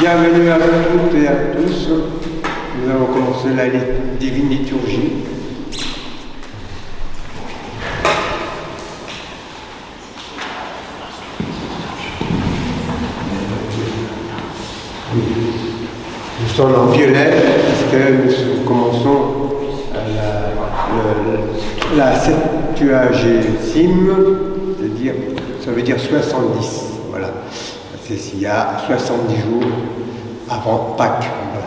Bienvenue à toutes et à tous. Nous allons commencer la divine liturgie. Nous sommes en violet puisque nous commençons la septuagésime, c'est-à-dire, ça veut dire 70. Voilà. C'est s'il y a 70 jours avant Pâques. Voilà.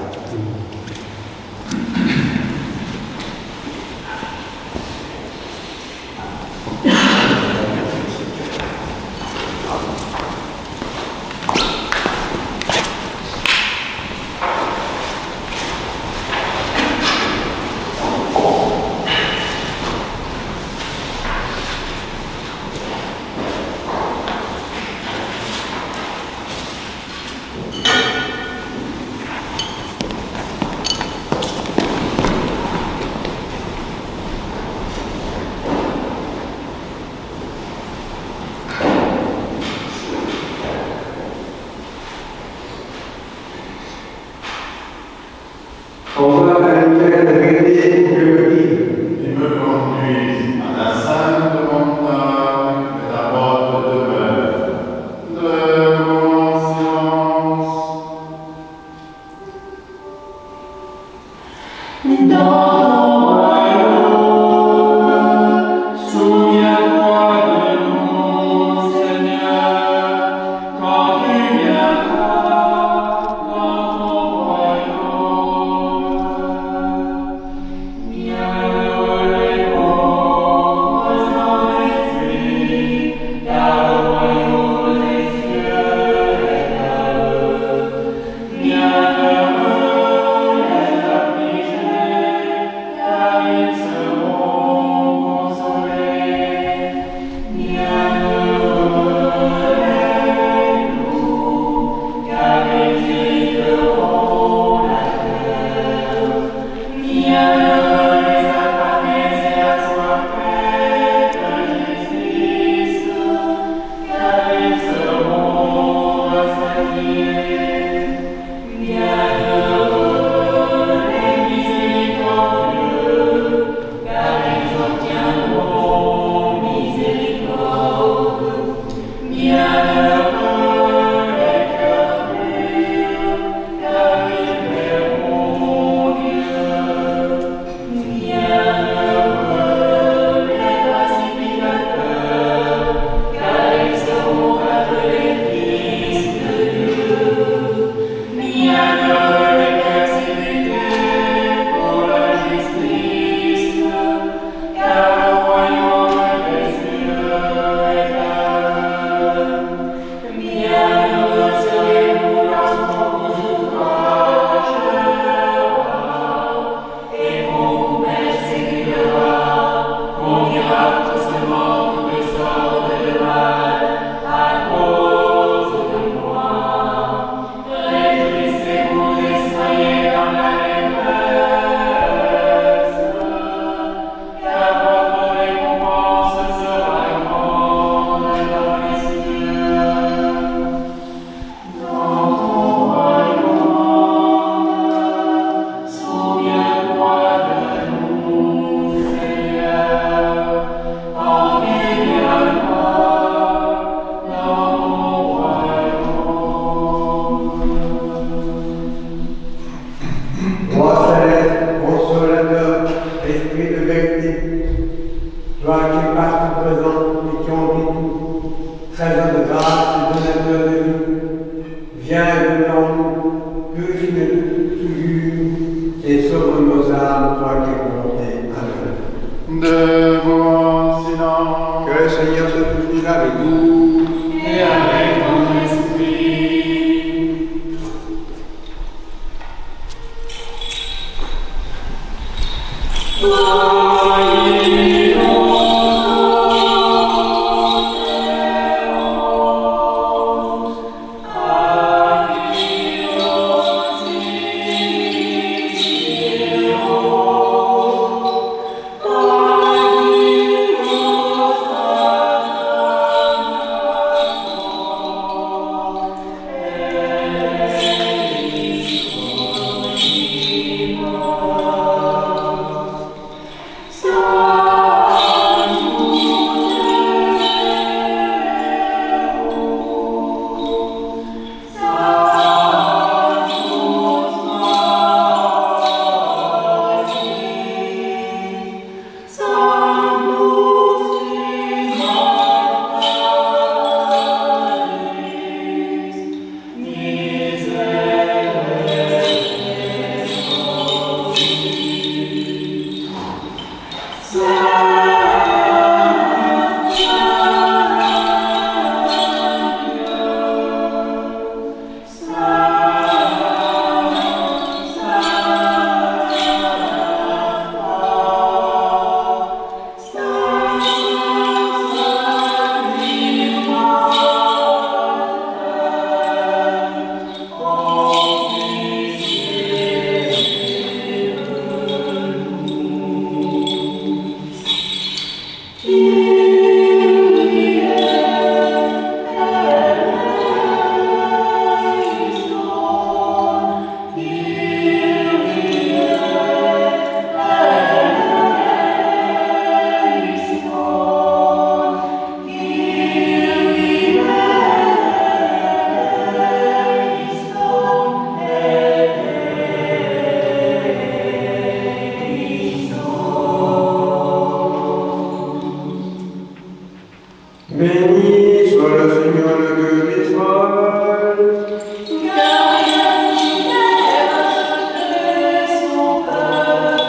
Béni soit le Seigneur, le Dieu d'Israël. Car il a libéré son peuple,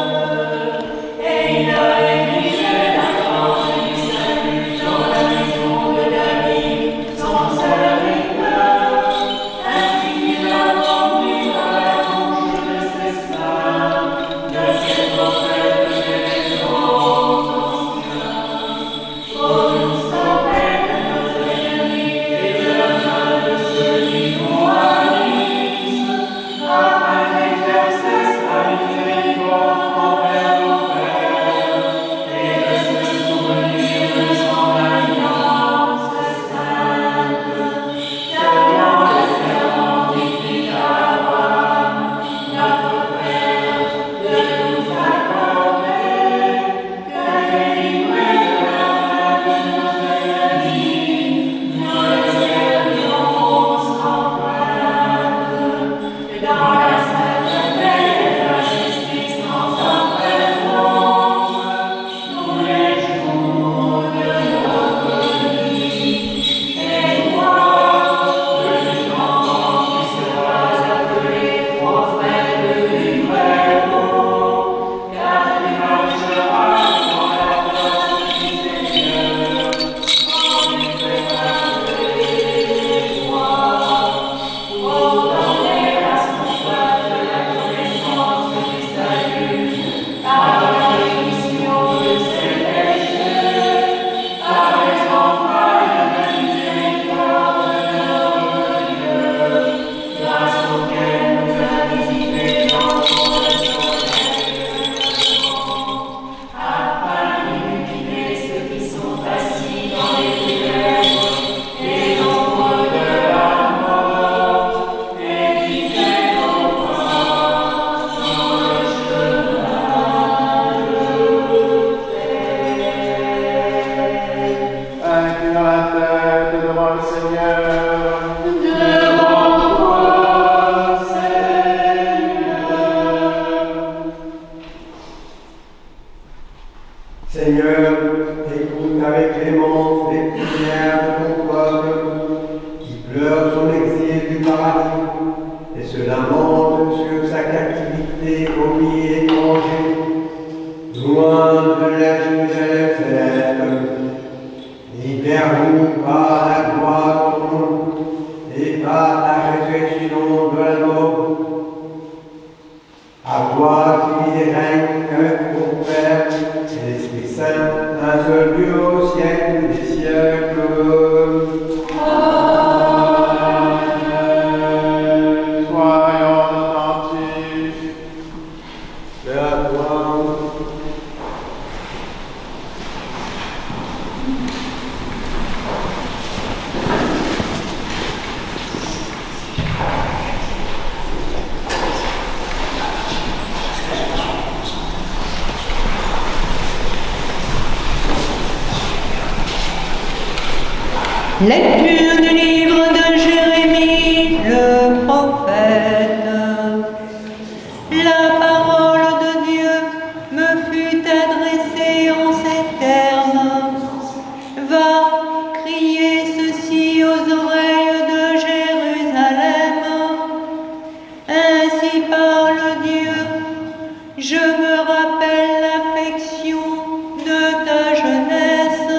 et il a élevé la grâce du salut dans la maison de David, son serviteur. Ainsi il a rempli la bouche de ses esclaves, de ses prophètes et des anciens. Pour nous sauver de nos ennemis et de la main de ceux qui nous haïssent, afin d'exercer sa miséricorde envers nos pères et de se souvenir de son alliance sainte, qu'ayant le serment dit à Abraham, notre père, de nous accorder, que délivrés de la main de nos ennemis, nous le servirons sans crainte, dans la sainteté et la justice en sa présence, tous les jours de notre vie. Et toi, petit enfant qui seras appelé prophète du Très-Haut, car tu marcheras dans la place du Seigneur, en lui faisant les voies, pour donner à son peuple la connaissance du salut, par la rémission de ses péchés, par les entrailles de miséricorde de notre Dieu, grâce auquel nous a visités dans son afin d'illuminer ceux qui sont assis dans les ténèbres et l'ombre de la mort, et guider nos pas dans le chemin de paix. Inclinons la tête devant le Seigneur. Devant toi, Seigneur. Seigneur, écoute avec clémence les prières de ton peuple qui pleure son exil du paradis et se lamente sur sa captivité au pays étranger, loin de la Jérusalem céleste. Libère-nous par la gloire de ton nom et par la résurrection de la mort. À toi qui vis et règnes au Père et l'Esprit Saint, un seul Dieu au siècle des siècles. Soyons attentifs. Et à toi. Lecture du livre de Jérémie, le prophète. La parole de Dieu me fut adressée en ces termes. Va crier ceci aux oreilles de Jérusalem. Ainsi parle Dieu, je me rappelle l'affection de ta jeunesse,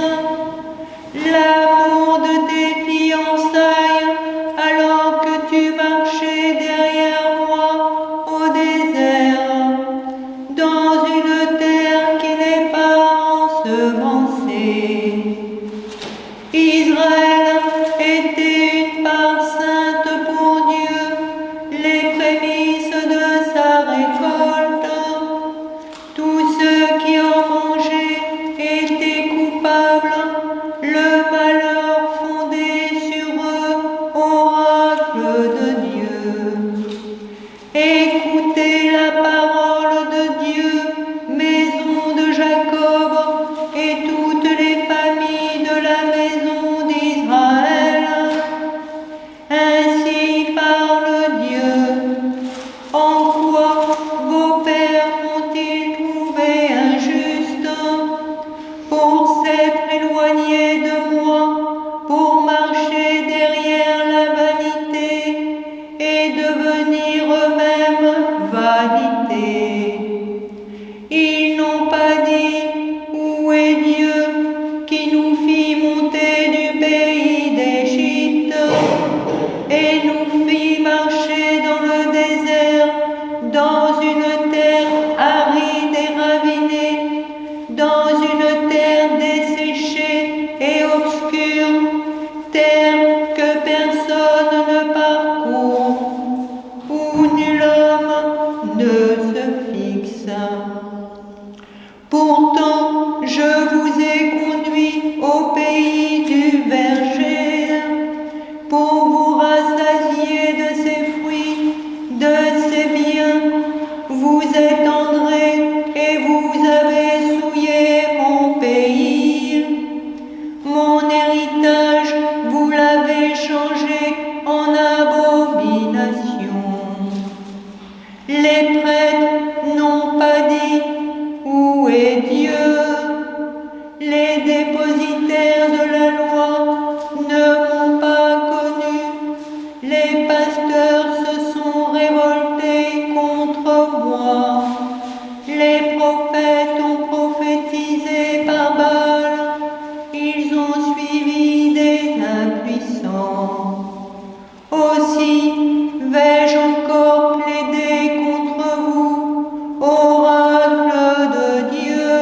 l'amour de tes fiançailles, alors que tu marchais derrière moi au désert, dans une terre qui n'est pas ensemencée. Israël était une part sainte pour Dieu, les prémices de sa récolte. Tous ceux qui en mangeaient étaient coupables, le malheur fondé sur eux, oracle de Dieu. Écoutez la parole de Dieu, maison de Jacob, et toutes les familles de la maison d'Israël. obscure, terre que personne ne parcourt, où nul homme ne se fixe. Pourtant, je vous ai conduit au pays du verger, pour vous rassasier de ses fruits, de ses biens. Vous êtes entrés et vous avez souillé mon pays. Mon héritage, vous l'avez changé en abomination. Les prêtres n'ont pas dit où est Dieu. Les dépositaires de la loi ne m'ont pas connu. Les pasteurs se sont révoltés contre moi. Les prophètes ont prophétisé par Baal. Ils ont suivi des impuissants. Aussi vais-je encore plaider contre vous, oracle de Dieu,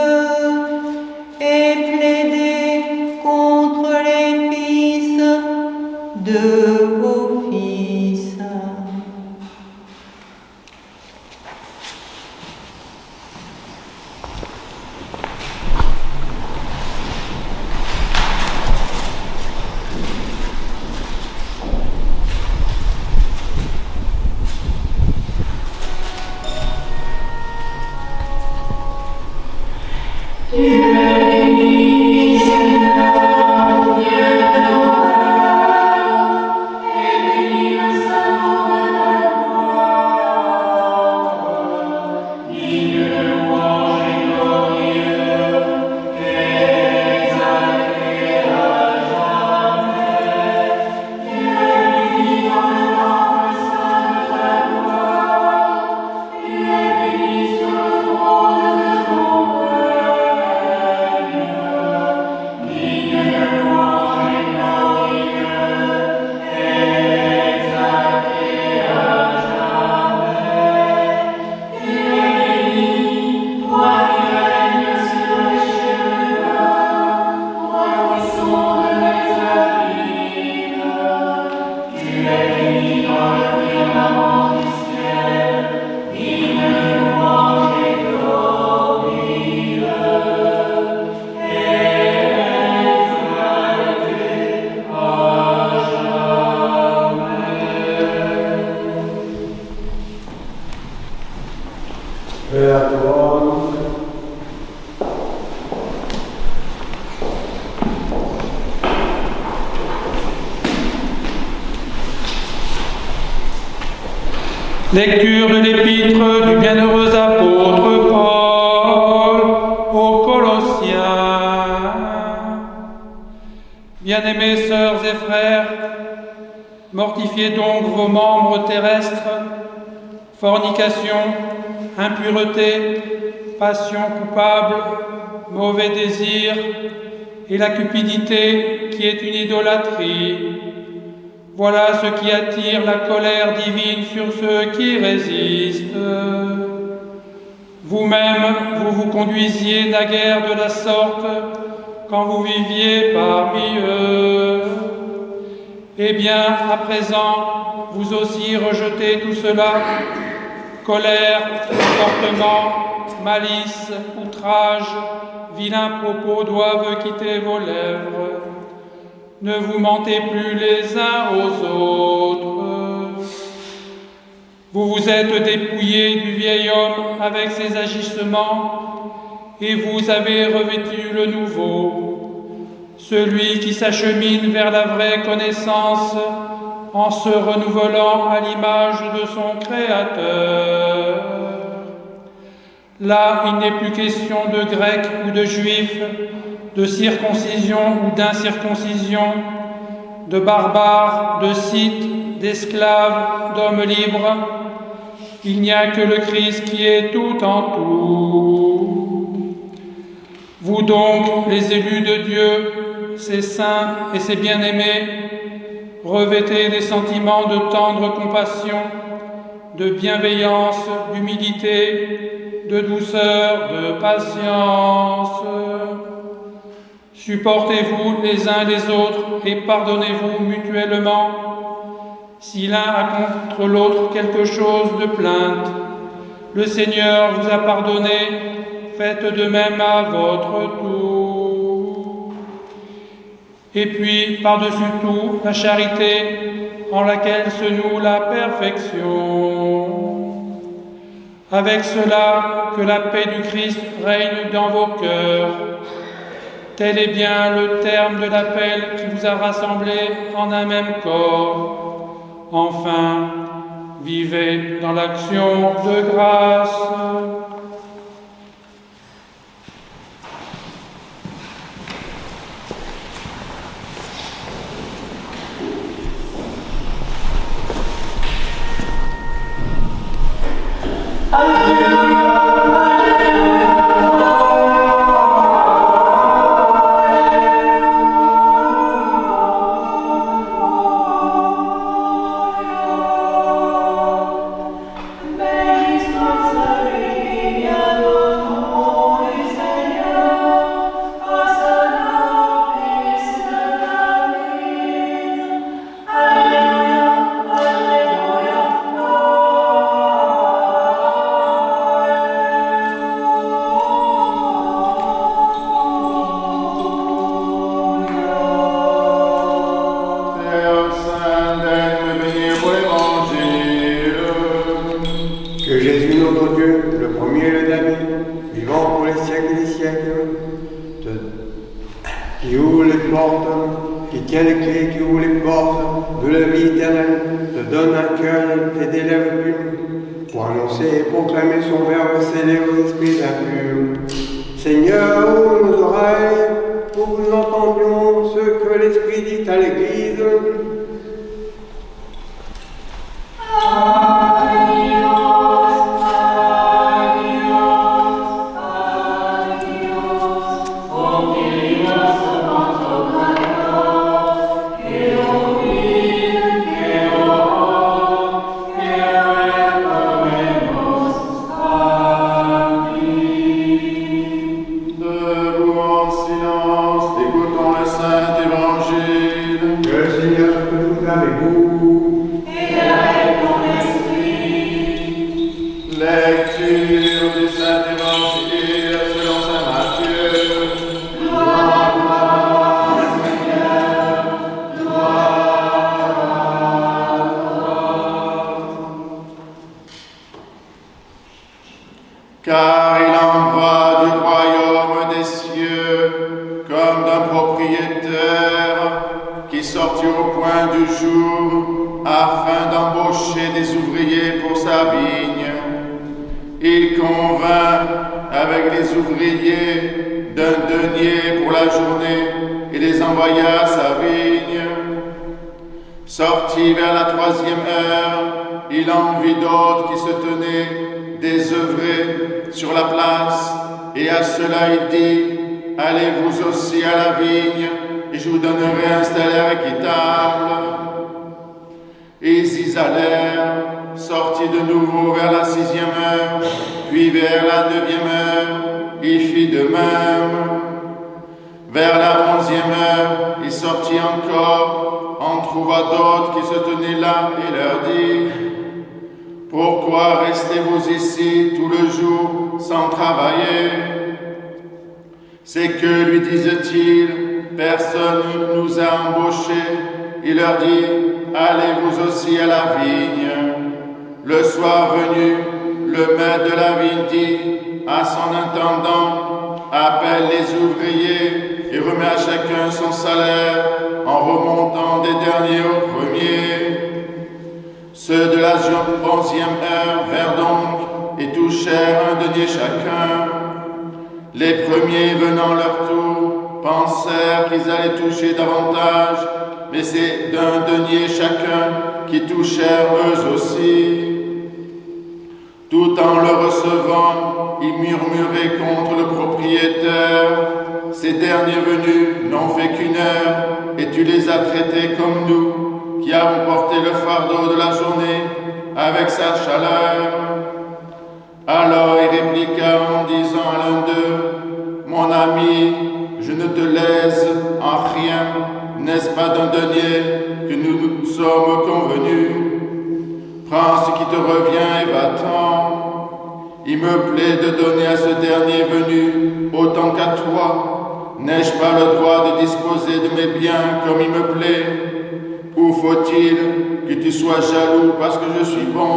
et plaider contre les fils de vos fils. Lecture de l'épître du bienheureux apôtre Paul aux Colossiens. Bien-aimés sœurs et frères, mortifiez donc vos membres terrestres, fornication, impureté, passion coupable, mauvais désir et la cupidité qui est une idolâtrie. Voilà ce qui attire la colère divine sur ceux qui résistent. Vous-même, vous vous conduisiez naguère de la sorte quand vous viviez parmi eux. Eh bien, à présent, vous aussi rejetez tout cela. Colère, comportement, malice, outrage, vilains propos doivent quitter vos lèvres. Ne vous mentez plus les uns aux autres. Vous vous êtes dépouillés du vieil homme avec ses agissements et vous avez revêtu le nouveau, celui qui s'achemine vers la vraie connaissance en se renouvelant à l'image de son Créateur. Là, il n'est plus question de Grecs ou de Juifs, de circoncision ou d'incirconcision, de barbares, de scythes, d'esclaves, d'hommes libres. Il n'y a que le Christ qui est tout en tout. Vous donc, les élus de Dieu, ses saints et ses bien-aimés, revêtez des sentiments de tendre compassion, de bienveillance, d'humilité, de douceur, de patience. Supportez-vous les uns les autres et pardonnez-vous mutuellement. Si l'un a contre l'autre quelque chose de plainte, le Seigneur vous a pardonné, faites de même à votre tour. Et puis, par-dessus tout, la charité en laquelle se noue la perfection. Avec cela, que la paix du Christ règne dans vos cœurs. Tel est bien le terme de l'appel qui vous a rassemblés en un même corps. Enfin, vivez dans l'action de grâce. Que Jésus notre Dieu, le premier le David, vivant pour les siècles des siècles, qui ouvre les portes, qui tient les clés, qui ouvre les portes de la vie éternelle, te donne un cœur et des lèvres pures, pour annoncer et proclamer son verbe scellé aux esprits impurs. Seigneur, ouvre nos oreilles, pour que nous entendions ce que l'Esprit dit à l'Église. Lecture du Saint-Évangile selon saint Matthieu. Gloire à toi, Seigneur. Gloire à toi. Car il en va du royaume des cieux comme d'un propriétaire qui sortit au point du jour afin d'embaucher des ouvriers pour sa vigne. Il convint avec les ouvriers d'un denier pour la journée et les envoya à sa vigne. Sorti vers la 3e heure, il en vit d'autres qui se tenaient désœuvrés sur la place, et à cela il dit: allez vous aussi à la vigne, et je vous donnerai un salaire équitable. Ils y allèrent, sortis de nouveau vers la 6e heure, puis vers la 9e heure, il fit de même. Vers la 11e heure, il sortit encore, en trouva d'autres qui se tenaient là, et leur dit: pourquoi restez-vous ici tout le jour sans travailler? C'est que, lui disait-il, personne ne nous a embauchés. Il leur dit: allez vous aussi à la vigne. Le soir venu, le maître de la vigne dit à son intendant: appelle les ouvriers et remet à chacun son salaire en remontant des derniers aux premiers. Ceux de la 11e heure vinrent donc et touchèrent un denier chacun. Les premiers venant leur tour pensèrent qu'ils allaient toucher davantage, mais c'est d'un denier chacun qui touchèrent eux aussi. Tout en le recevant, ils murmuraient contre le propriétaire: ces derniers venus n'ont fait qu'1 heure, et tu les as traités comme nous, qui avons porté le fardeau de la journée avec sa chaleur. Alors il répliqua en disant à l'un d'eux: mon ami, je ne te lèse en rien. N'est-ce pas d'un denier que nous sommes convenus? Prends ce qui te revient et va-t'en. Il me plaît de donner à ce dernier venu autant qu'à toi. N'ai-je pas le droit de disposer de mes biens comme il me plaît? Ou faut-il que tu sois jaloux parce que je suis bon?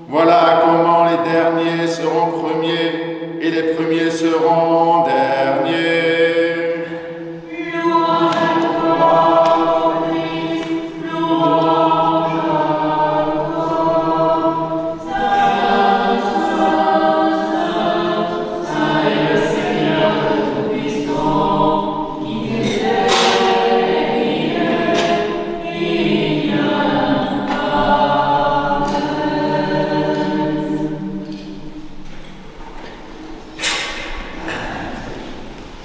Voilà comment les derniers seront premiers et les premiers seront derniers.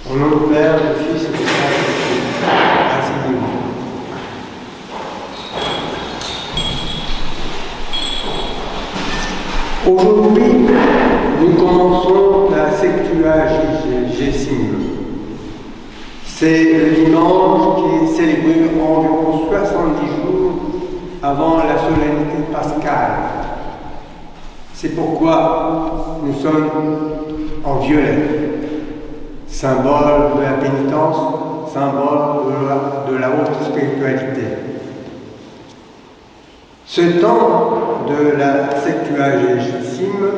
Au nom du Père, du Fils et du Saint-Esprit. Asseyez-vous. Aujourd'hui, nous commençons la Septuagésime. C'est le dimanche qui est célébré environ 70 jours avant la solennité pascale. C'est pourquoi nous sommes en violet. Symbole de la pénitence, symbole de la haute spiritualité. Ce temps de la Septuagésime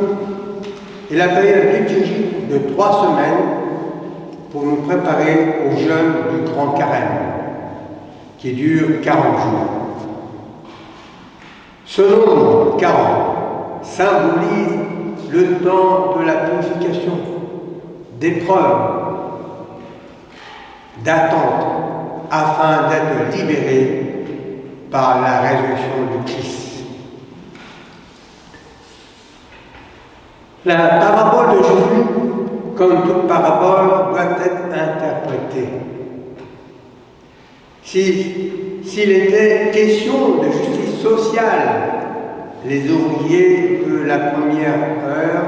est la période liturgique de 3 semaines pour nous préparer au jeûne du Grand Carême, qui dure 40 jours. Ce nombre 40 symbolise le temps de la purification, d'épreuve, d'attente, afin d'être libéré par la résurrection du Christ. La parabole de Jésus, comme toute parabole, doit être interprétée. S'il était question de justice sociale, les ouvriers de la première heure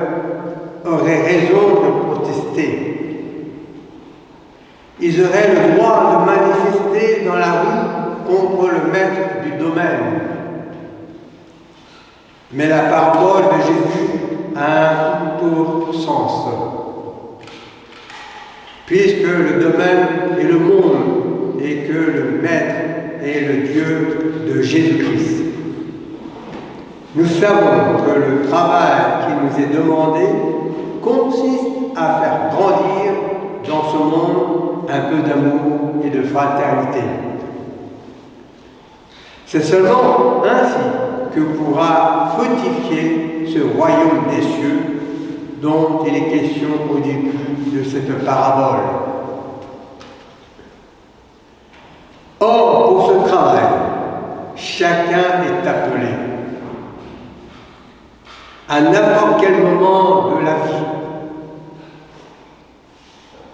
auraient raison de protester. Ils auraient le droit de manifester dans la rue contre le maître du domaine. Mais la parole de Jésus a un tout autre sens. Puisque le domaine est le monde et que le maître est le Dieu de Jésus-Christ. Nous savons que le travail qui nous est demandé consiste à faire grandir dans ce monde un peu d'amour et de fraternité. C'est seulement ainsi que pourra fructifier ce royaume des cieux dont il est question au début de cette parabole. Or, pour ce travail, chacun est appelé. À n'importe quel moment de la vie.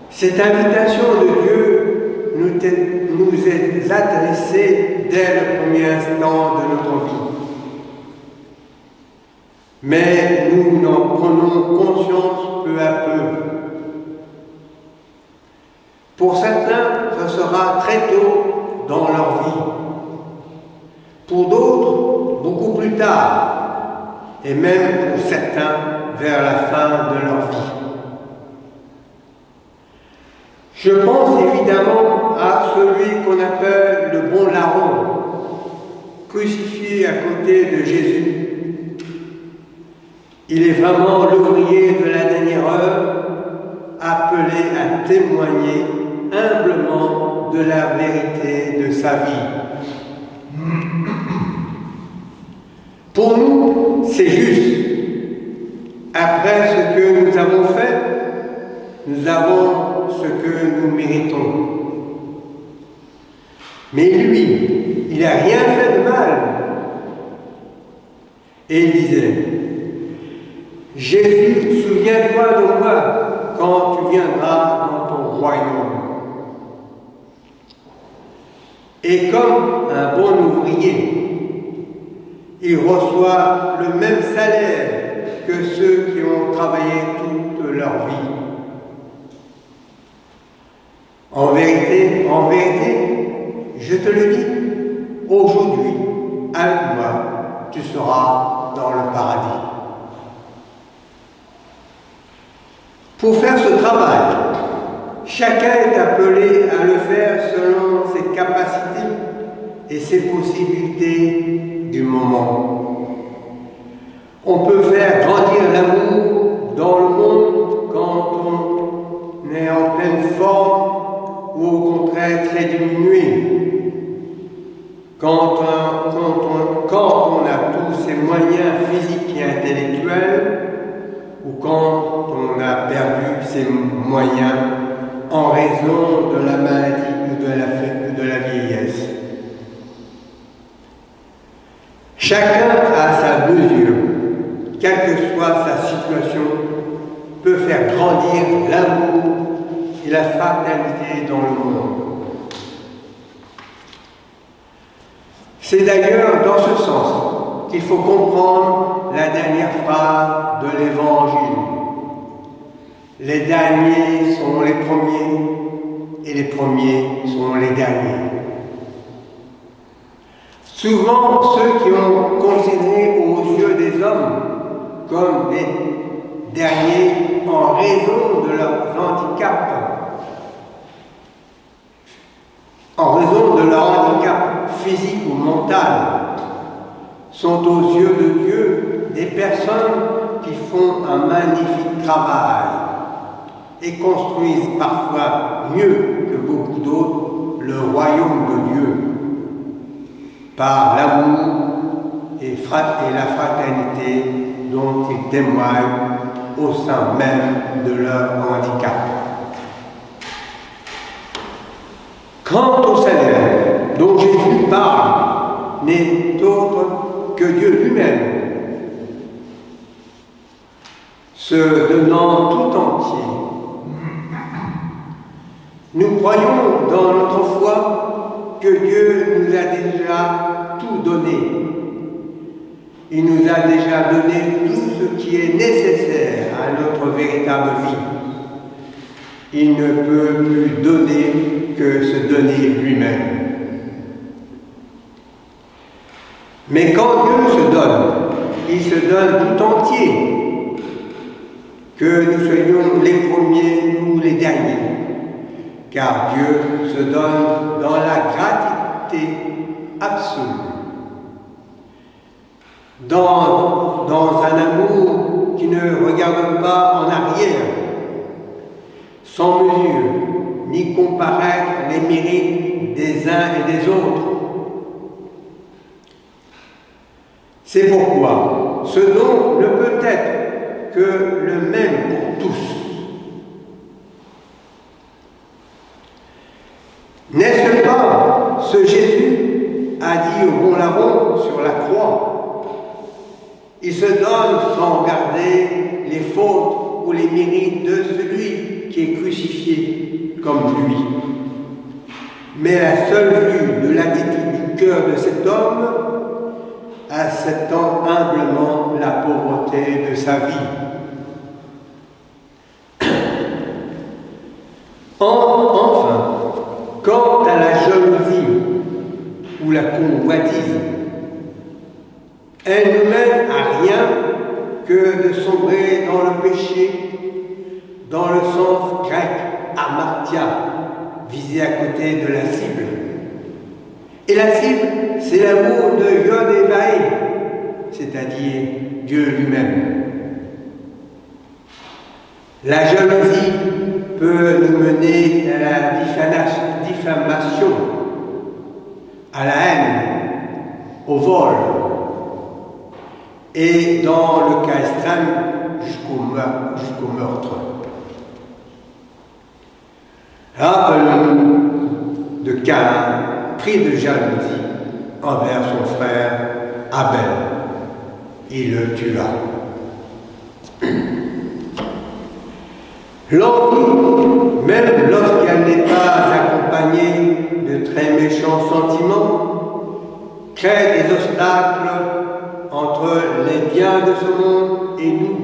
Cette invitation de Dieu nous est adressée dès le premier instant de notre vie. Mais nous n'en prenons conscience peu à peu. Pour certains, ce sera très tôt dans leur vie. Pour d'autres, beaucoup plus tard. Et même pour certains, vers la fin de leur vie. Je pense évidemment à celui qu'on appelle le bon larron, crucifié à côté de Jésus. Il est vraiment l'ouvrier de la dernière heure, appelé à témoigner humblement de la vérité de sa vie. Pour nous, c'est juste. Après ce que nous avons fait, nous avons ce que nous méritons. Mais lui, il n'a rien fait de mal. Et il disait, Jésus, souviens-toi de moi quand tu viendras dans ton royaume. Et comme un bon ouvrier, il reçoit le même salaire que ceux qui ont travaillé toute leur vie. En vérité, je te le dis, aujourd'hui, avec moi, tu seras dans le paradis. Pour faire ce travail, chacun est appelé à le faire selon ses capacités et ses possibilités du moment. On peut faire grandir l'amour dans le monde quand on est en pleine forme ou au contraire très diminué. Quand on a tous ses moyens physiques et intellectuels ou quand on a perdu ses moyens en raison de la maladie ou de la vieillesse. Chacun à sa mesure, quelle que soit sa situation, peut faire grandir l'amour et la fraternité dans le monde. C'est d'ailleurs dans ce sens qu'il faut comprendre la dernière phrase de l'Évangile. Les derniers sont les premiers et les premiers sont les derniers. Souvent, ceux qui ont considéré aux yeux des hommes comme les derniers en raison de leur handicap, physique ou mental, sont aux yeux de Dieu des personnes qui font un magnifique travail et construisent parfois mieux que beaucoup d'autres le royaume de Dieu par l'amour et la fraternité dont ils témoignent au sein même de leur handicap. Quant au salaire dont Jésus parle n'est autre que Dieu lui-même, se donnant tout entier. Nous croyons dans notre foi que Dieu nous a déjà tout donné. Il nous a déjà donné tout ce qui est nécessaire à notre véritable vie. Il ne peut plus donner que se donner lui-même. Mais quand Dieu se donne, il se donne tout entier. Que nous soyons les premiers ou les derniers. Car Dieu se donne dans la gratuité absolue. Dans un amour qui ne regarde pas en arrière, sans mesure, ni comparaître les mérites des uns et des autres. C'est pourquoi ce don ne peut être que le même pour tous. N'est-ce pas ce Jésus a dit au bon larron sur la croix? Il se donne sans regarder les fautes ou les mérites de celui qui est crucifié comme lui. Mais la seule vue de l'attitude du cœur de cet homme, acceptant humblement la pauvreté de sa vie. Enfin, quant à la jalousie ou la convoitise, elle ne mène à rien que de sombrer dans le péché, dans le sens grec amartia, visé à côté de la cible. Et la cible, c'est l'amour de Yod et Vaé, c'est-à-dire Dieu lui-même. La jalousie peut nous mener à la diffamation, à la haine, au vol, et dans le cas extrême, jusqu'au meurtre. Rappelons-nous de Caïn, pris de jalousie envers son frère Abel. Il le tua. L'envie, même lorsqu'elle n'est pas accompagnée de très méchants sentiments, crée des obstacles entre les biens de ce monde et nous,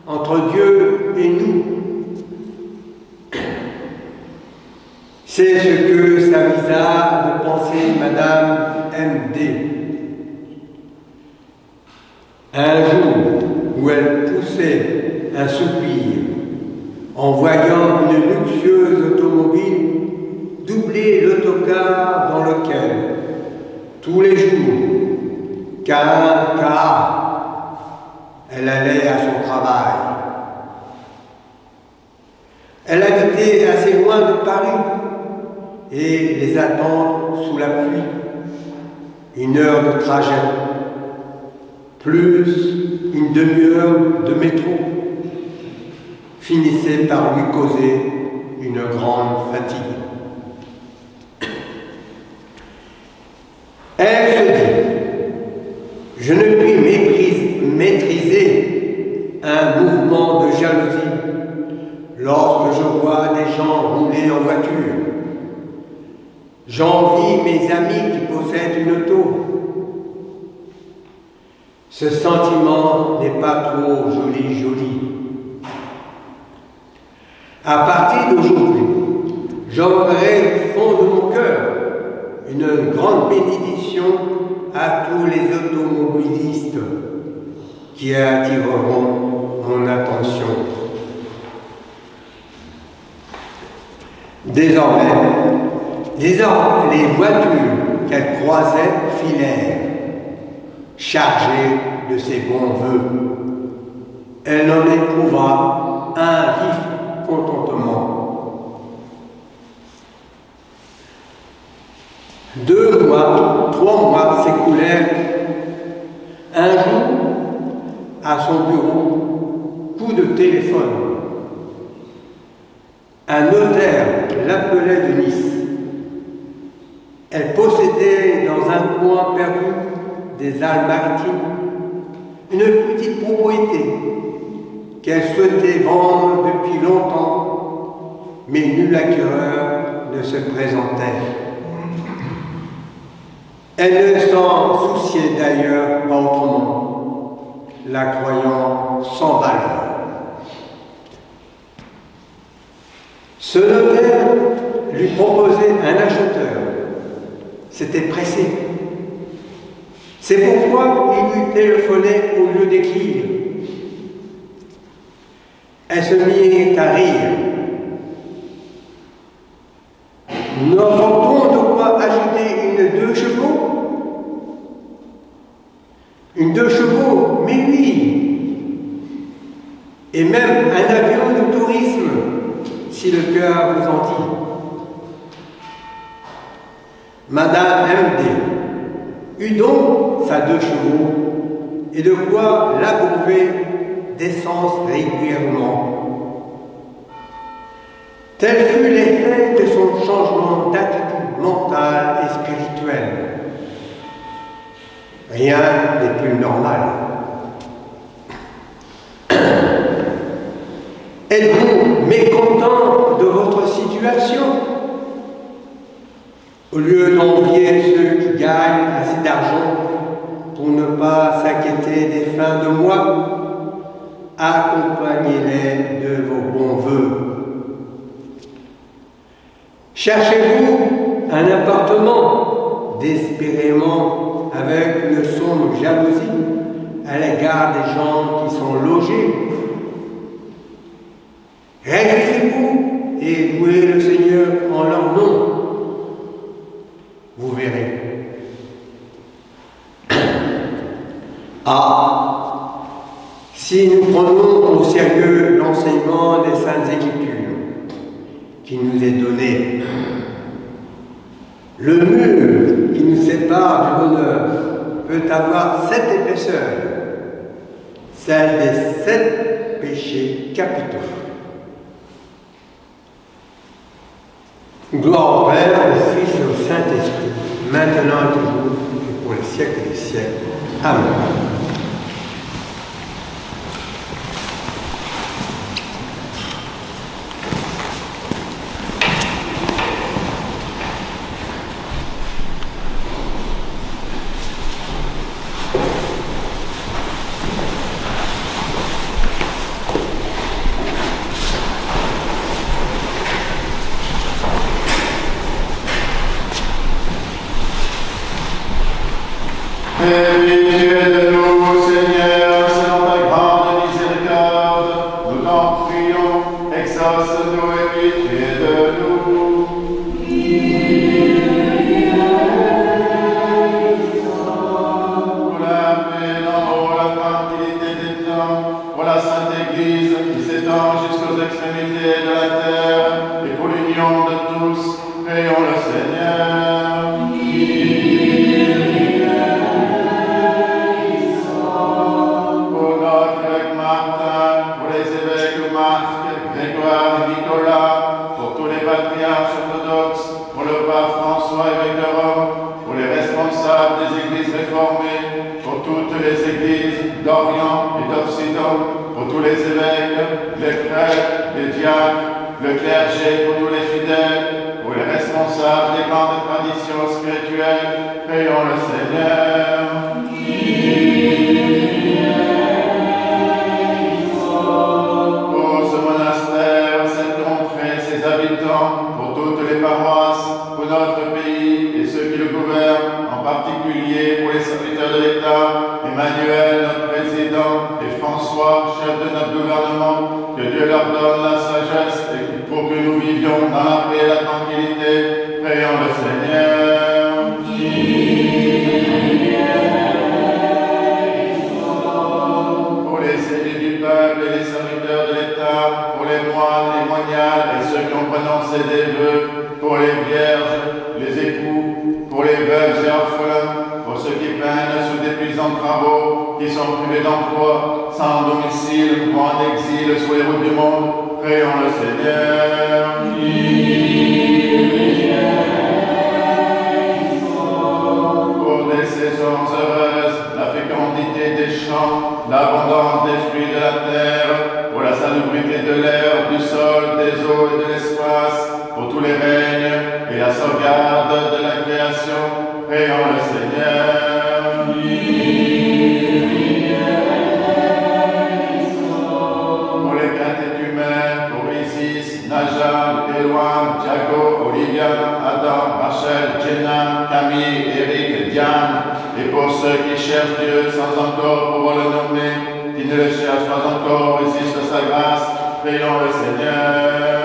entre Dieu et nous. C'est ce que s'avisa de penser Madame M.D. Un jour où elle poussait un soupir en voyant une luxueuse automobile doubler l'autocar dans lequel, tous les jours, car elle allait à son travail. Elle habitait assez loin de Paris et les attentes sous la pluie, 1 heure de trajet, plus une demi-heure de métro, finissaient par lui causer une grande fatigue. Elle se dit, je ne puis maîtriser un mouvement de jalousie lorsque je vois des gens rouler en voiture. J'envie mes amis qui possèdent une auto. Ce sentiment n'est pas trop joli. À partir d'aujourd'hui, j'offrirai du fond de mon cœur une grande bénédiction à tous les automobilistes qui attireront mon attention. Désormais, les voitures qu'elle croisait filèrent, chargées de ses bons voeux. Elle en éprouva un vif contentement. 2 mois, 3 mois s'écoulèrent. Un jour, à son bureau, coup de téléphone. Un notaire l'appelait de Nice. Elle possédait dans un coin perdu des Alpes-Maritimes une petite propriété qu'elle souhaitait vendre depuis longtemps, mais nul acquéreur ne se présentait. Elle ne s'en souciait d'ailleurs pas autrement, la croyant sans valeur. Ce notaire lui proposait un acheteur. C'était pressé. C'est pourquoi il lui téléphonait au lieu d'écrire. Elle se mit à rire. Nous avons de quoi ajouter une 2 chevaux? Une 2 chevaux, mais oui. Et même un avion de tourisme, si le cœur vous en dit. Madame M.D. eut donc sa 2 chevaux et de quoi l'abreuver d'essence régulièrement. Tel fut l'effet de son changement d'attitude mentale et spirituelle. Rien n'est plus normal. Êtes-vous mécontent de votre situation? Au lieu d'envier ceux qui gagnent assez d'argent pour ne pas s'inquiéter des fins de mois, accompagnez-les de vos bons voeux. Cherchez-vous un appartement désespérément avec une sombre jalousie à l'égard des gens qui sont logés? Réjouissez-vous et louez le Seigneur en leur nom. Vous verrez. Ah, si nous prenons au sérieux l'enseignement des Saintes Écritures qui nous est donné, le mur qui nous sépare du bonheur peut avoir 7 épaisseurs, celle des 7 péchés capitaux. Gloire au Père, au Fils et au Saint-Esprit, maintenant et toujours, et pour les siècles des siècles. Amen. Fais pitié de nous, Seigneur, selon ta grande miséricorde. Nous t'en prions, exauce-nous et pitié de nous. Pour la paix, l'amour, la tranquillité des temps, pour la Sainte Église qui s'étend jusqu'aux extrémités de la terre, et pour l'union de tous, prions le Seigneur. Pour notre évêque Martin, pour les évêques Marc, Grégoire et Nicolas, pour tous les patriarches orthodoxes, pour le pape François, évêque de Rome, pour les responsables des églises réformées, pour toutes les églises d'Orient et d'Occident, pour tous les évêques, les prêtres, les diacres, le clergé, pour tous les fidèles, pour les responsables des grandes traditions spirituelles, prions le Seigneur. Pour ce monastère, cette contrée, ses habitants, pour toutes les paroisses, pour notre pays et ceux qui le gouvernent, en particulier pour les serviteurs de l'État, Emmanuel, notre président, et François, chef de notre gouvernement, que Dieu leur donne la sagesse et pour que nous vivions dans la paix et la tranquillité, prions le Seigneur. Pour les élus du peuple et les serviteurs de l'État, pour les moines, les moniales et ceux qui ont prononcé des vœux, pour les vierges, les époux, pour les veuves et orphelins, pour ceux qui peinent sous d'épuisants travaux, qui sont privés d'emploi, sans domicile ou en exil sur les routes du monde, prions le Seigneur. Pour des saisons heureuses, la fécondité des champs, l'abondance des fruits de la terre, pour la salubrité de l'air, du sol, des eaux et de l'espace, pour tous les règnes et la sauvegarde de la création, prions le Seigneur. Pour les catéchumènes, pour Isis, Najal, Eloane, Thiago, Olivia, Adam, Rachel, Jenna, Camille, Eric, Diane, et pour ceux qui cherchent Dieu sans encore pouvoir le nommer, qui ne le cherchent pas encore, résistent à sa grâce, prions le Seigneur.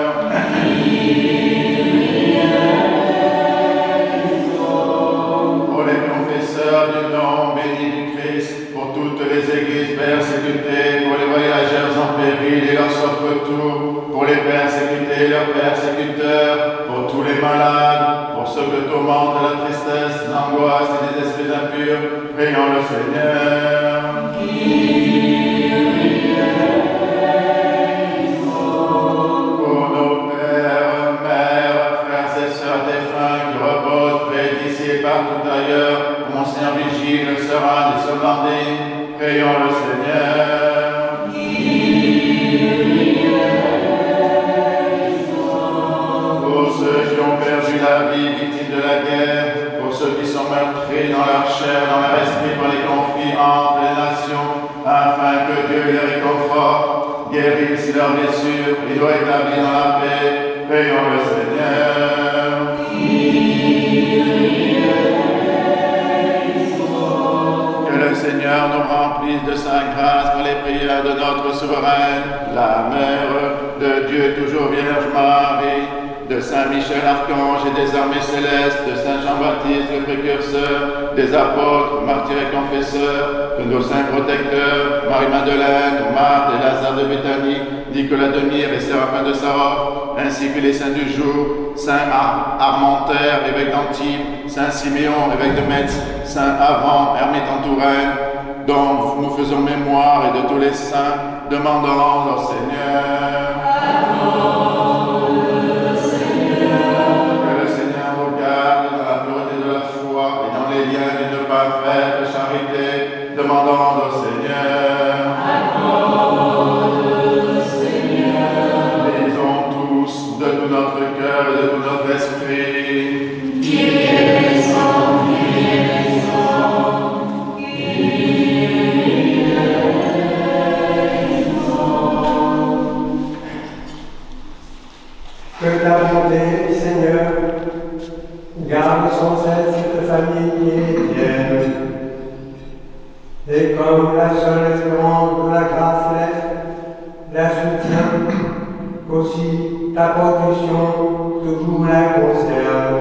Pour les confesseurs du nom béni du Christ, pour toutes les églises persécutées, pour les voyageurs en péril et leurs sauf-retour, pour les persécutés et leurs persécuteurs, pour tous les malades, pour ceux que tourmente la tristesse, l'angoisse et les esprits impurs, prions le Seigneur. Pour nos pères, mères, frères et sœurs défunts qui reposent près d'ici et partout ailleurs, pour Monseigneur Vigile, Sœur et Sœur Blandine, prions le Seigneur. Pour ceux qui ont perdu la vie, victimes de la guerre, pour ceux qui sont meurtris dans leur chair, dans leur esprit par les conflits entre les nations, afin que Dieu les réconforte, guérisse leurs blessures et doit établir dans la paix, prions le Seigneur. Que le Seigneur nous remplisse de sa grâce par les prières de notre souveraine, la Mère de Dieu, toujours Vierge Marie, de Saint Michel Archange et des armées célestes, de Saint Jean-Baptiste le précurseur, des apôtres, martyrs et confesseurs, de nos saints protecteurs, Marie-Madeleine, Marthe et Lazare de Béthanie, Nicolas de Myre et Séraphin de Sarov, ainsi que les saints du jour, Saint Armentaire, évêque d'Antibes, Saint Siméon, évêque de Metz, Saint Avran, ermite en Touraine, dont nous faisons mémoire, et de tous les saints, demandons au Seigneur. Que le Seigneur nous garde dans la pureté de la foi et dans les liens d'une parfaite charité, demandons au Seigneur. Disons tous de tout notre cœur et de tout notre esprit. Que ta bonté, Seigneur, garde sans cesse cette famille chrétienne, et comme la seule espérance de la grâce céleste, la soutient, qu'aussi ta protection toujours la conserve.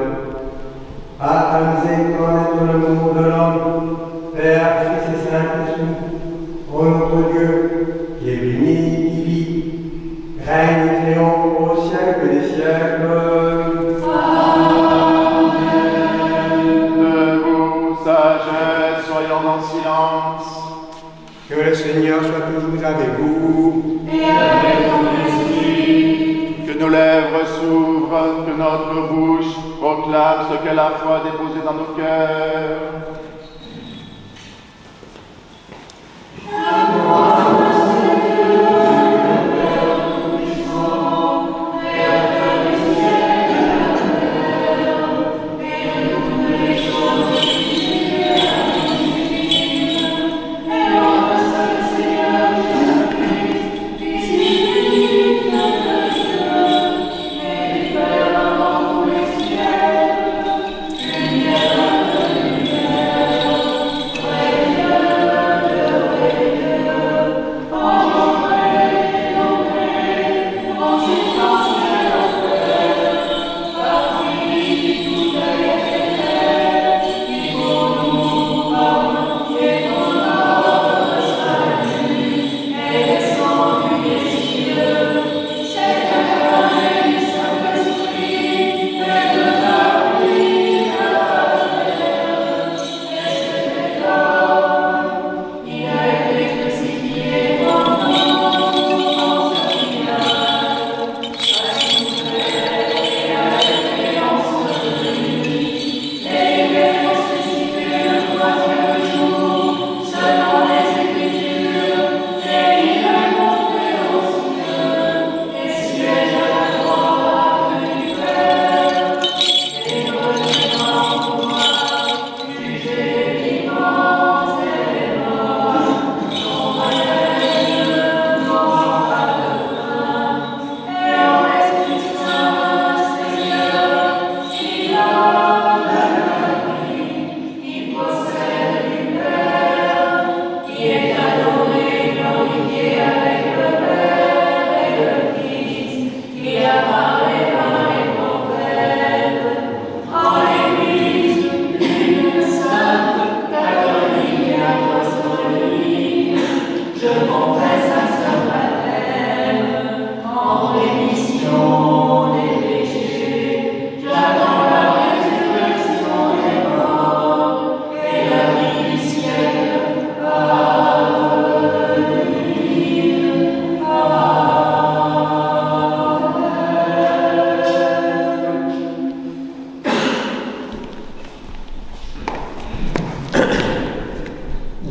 Par ta miséricorde et ton amour de l'homme, Père, Fils et Saint-Esprit, ô notre Dieu, qui est béni, qui vit, règne et triomphe au siècle des siècles. Debout, sagesse, soyons en silence. Que le Seigneur soit toujours avec vous. Et avec ton esprit. Que nos lèvres s'ouvrent, que notre bouche proclame ce qu'est la foi déposée dans nos cœurs.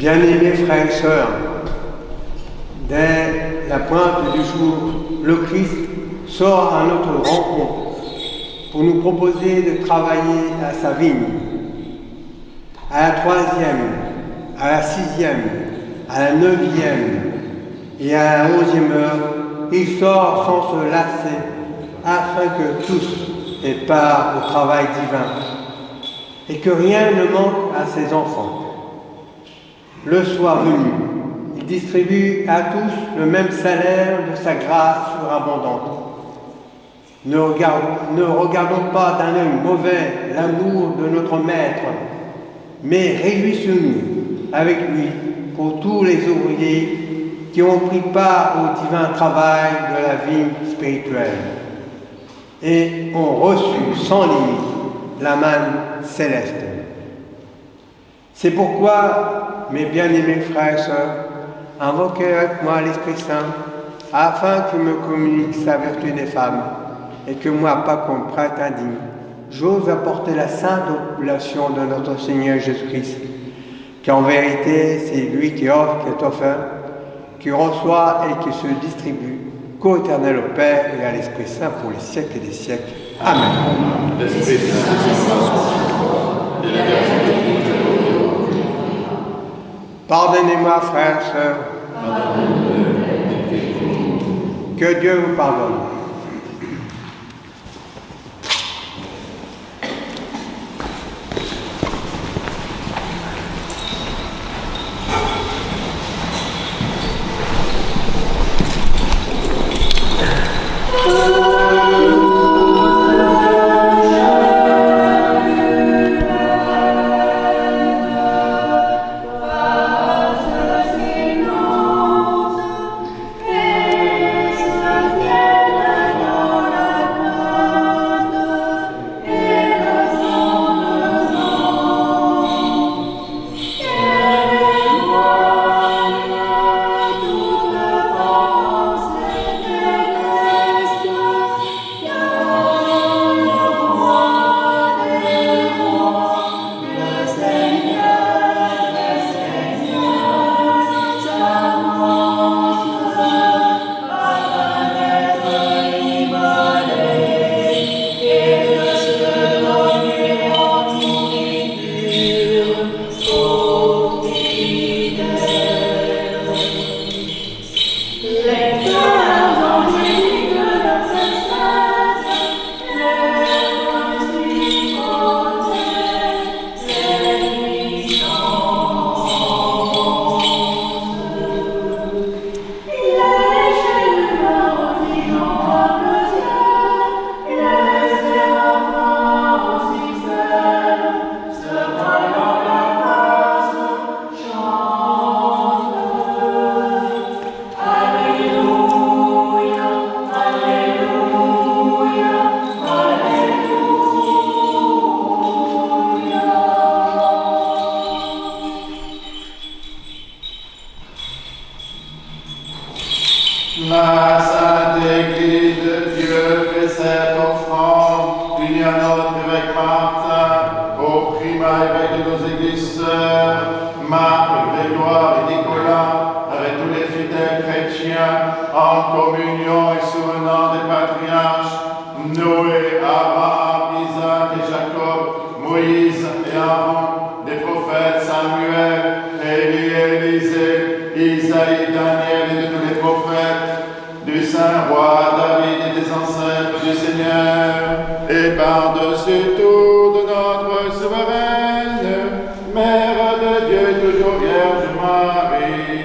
Bien-aimés frères et sœurs, dès la pointe du jour, le Christ sort à notre rencontre pour nous proposer de travailler à sa vigne. À la 3e, à la 6e, à la 9e et à la 11e heure, il sort sans se lasser afin que tous aient part au travail divin et que rien ne manque à ses enfants. Le soir venu, il distribue à tous le même salaire de sa grâce surabondante. Ne regardons pas d'un œil mauvais l'amour de notre Maître, mais réjouissons-nous avec lui pour tous les ouvriers qui ont pris part au divin travail de la vie spirituelle et ont reçu sans limite la manne céleste. C'est pourquoi, mes bien-aimés frères et sœurs, invoquez avec moi l'Esprit Saint, afin qu'il me communique sa vertu des femmes, et que moi, pas comme prêtre indigne, j'ose apporter la sainte oblation de notre Seigneur Jésus-Christ, qui en vérité, c'est lui qui offre, qui est offert, qui reçoit et qui se distribue, qu'au éternel au Père et à l'Esprit Saint pour les siècles des siècles. Amen. L'Esprit Saint, Pardonnez-moi, frères et sœurs. Que Dieu vous pardonne. aux primats évêques de nos églises sœurs, Marc, Grégoire et Nicolas, avec tous les fidèles chrétiens, en communion et souvenant des patriarches, Noé, Abraham, Isaac et Jacob, Moïse et Aaron, des prophètes Samuel, Élie et Élisée, Isaïe, Daniel et de tous les prophètes, du saint roi David et des ancêtres du Seigneur, et par-dessus tout de notre souveraine, Mère de Dieu, toujours Vierge Marie.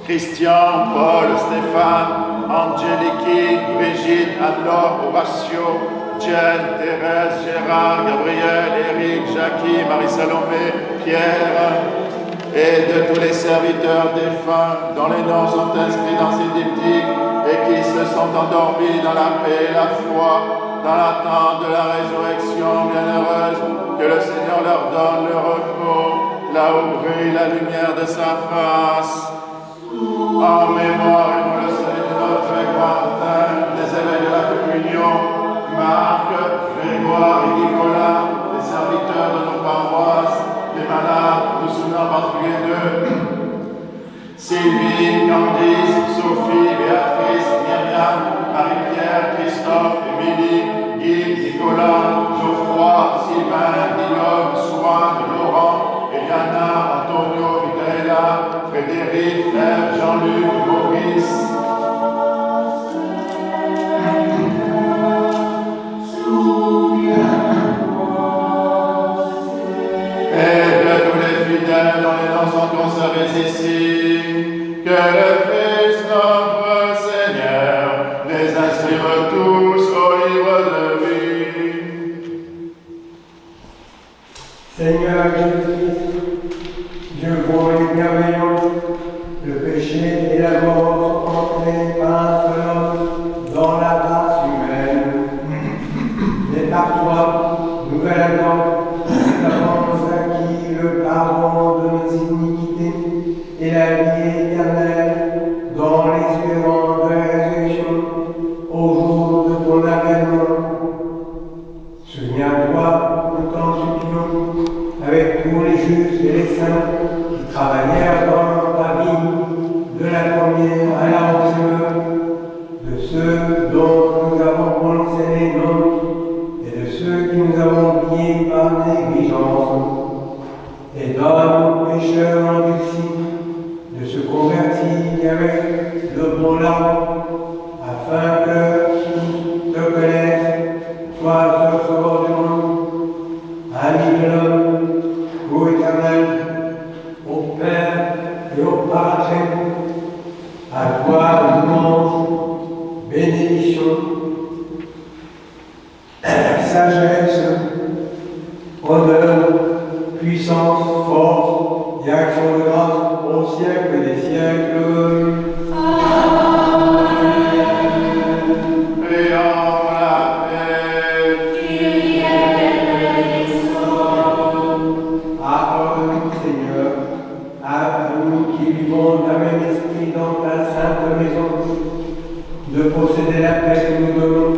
Christian, Paul, Stéphane, Angélique, Brigitte, Anne-Laure, Horatio, Jen, Thérèse, Gérard, Gabriel, Éric, Jackie, Marie-Salomé, Pierre, et de tous les serviteurs défunts dont les noms sont inscrits dans ces diptyques et qui se sont endormis dans la paix et la foi, dans l'attente de la résurrection bienheureuse, que le Seigneur leur donne le repos, là où brille la lumière de sa face. En mémoire et pour le salut de notre Martin, des évêques de la communion, Marc, Grégoire et Nicolas, les serviteurs de nos paroisses, les malades, nous souvenons en particulier d'eux, Sylvie, Candice, Sophie, Béatrice, Myriam, Marie-Pierre, Christophe, Émilie, Guy, Nicolas, Geoffroy, Sylvain, Guillaume, Swan, Laurent, Eliana, Antonio, Michaela, Frédéric, Ève, Jean-Luc, Maurice. œuvres ici, que le Christ notre Seigneur les inscrive tous au livre de vie. Seigneur Jésus-Christ, Dieu bon et bienveillant, le péché et la mort sont entrés par un seul homme dans la race humaine. Mais par toi, nouvel Adam, nous avons acquis le pardon de nos iniquités et la vie éternelle dans l'espérance de la résurrection au jour de ton avènement. Souviens-toi, nous t'en supplions, avec tous les justes et les saints qui travaillèrent dans ta vie, de la première à la ultime, de ceux dont nous avons prononcé les noms et de ceux qui nous avons oubliés par négligence. Et donne aux pécheurs endurcis de se convertir avec le bon larme, afin que tous te connaissent, toi le sauveur du monde, ami de l'homme, ô Éternel, au Père et au Paraklet, à toi louange, bénédiction, sagesse, honneur, puissance, force et action de grâce au siècle des siècles. Et en la paix. Accorde-nous, Seigneur, à nous qui vivons d'un même esprit dans ta sainte maison, de posséder la paix que nous donnons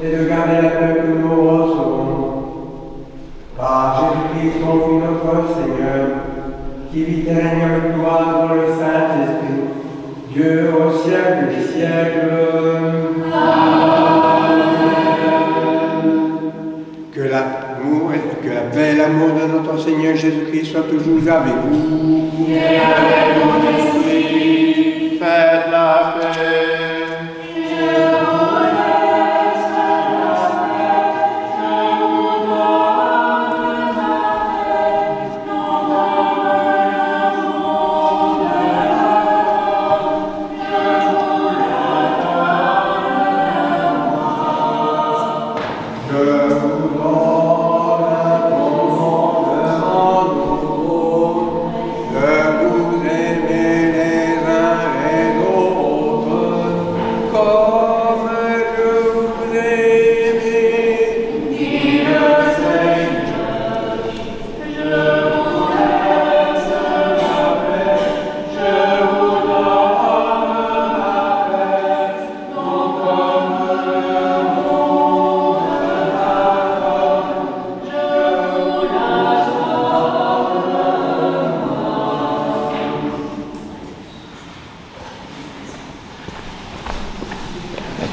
et de garder la paix que nous recevons. Par Jésus-Christ, ton Fils notre Seigneur, qui vit et règne avec toi dans le Saint-Esprit, Dieu au siècle des siècles. Que la paix et l'amour de notre Seigneur Jésus-Christ soient toujours avec vous. Et avec mon esprit. Faites la paix.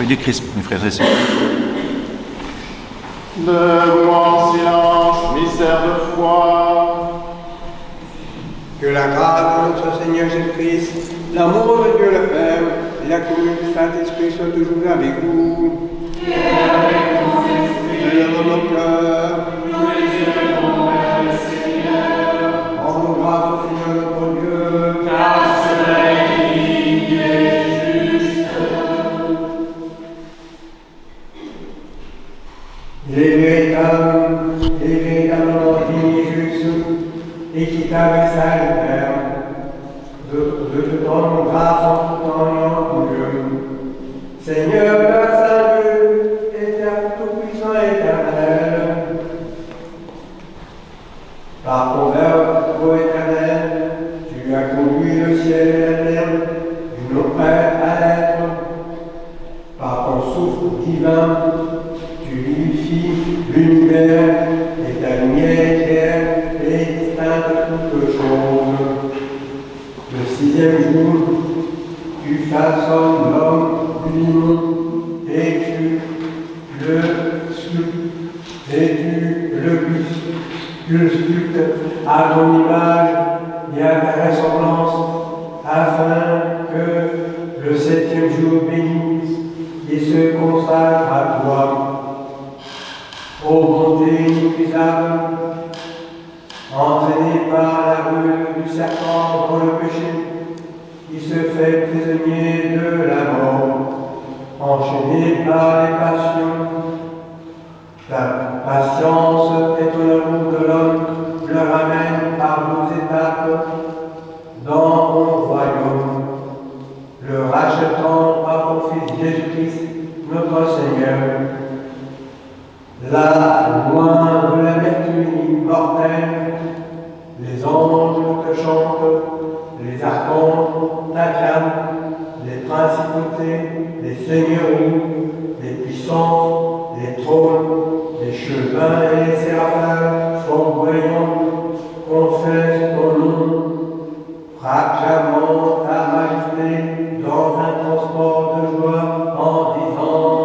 Du Christ, mes frères et sœurs. Debout en silence, mystère de foi. Que la grâce de notre Seigneur Jésus-Christ, l'amour de Dieu le Père et la communion du Saint-Esprit soient toujours avec vous. Et avec ton esprit. Élevons nos cœurs. Nous les élevons vers le Seigneur. Rendons grâce au Seigneur notre Dieu. Car cela est digne et juste. Il est véritablement digne et juste, équitable et salutaire, de te rendre grâce en tout temps et en tout lieu. Seigneur, Père Saint-Dieu, éternel, tout-puissant et éternel, par ton Verbe, ô Éternel, tu as conduit le ciel et la terre du non-être à l'être. Par ton souffle divin, tu vivifies l'univers et ta lumière éclaire et distingue toutes choses. Le sixième jour, tu façonnes l'homme lui et tu le sculptes à ton image et à ta ressemblance, afin que le septième jour bénisse et se consacre à toi. Ô bonté inépuisable, entraîné par la rue du serpent dans le péché, il se fait prisonnier de la mort, enchaîné par les passions. La patience et le amour de l'homme le ramène par 12 étapes dans mon royaume, le rachetant par ton Fils Jésus-Christ, notre Seigneur. Là, loin de l'amertume mortelle, les anges te chantent, les archanges t'acclament, les principautés, les seigneuries, les puissances, les trônes, les chevins et les séraphins flamboyants confessent ton nom, proclamant ta majesté dans un transport de joie en disant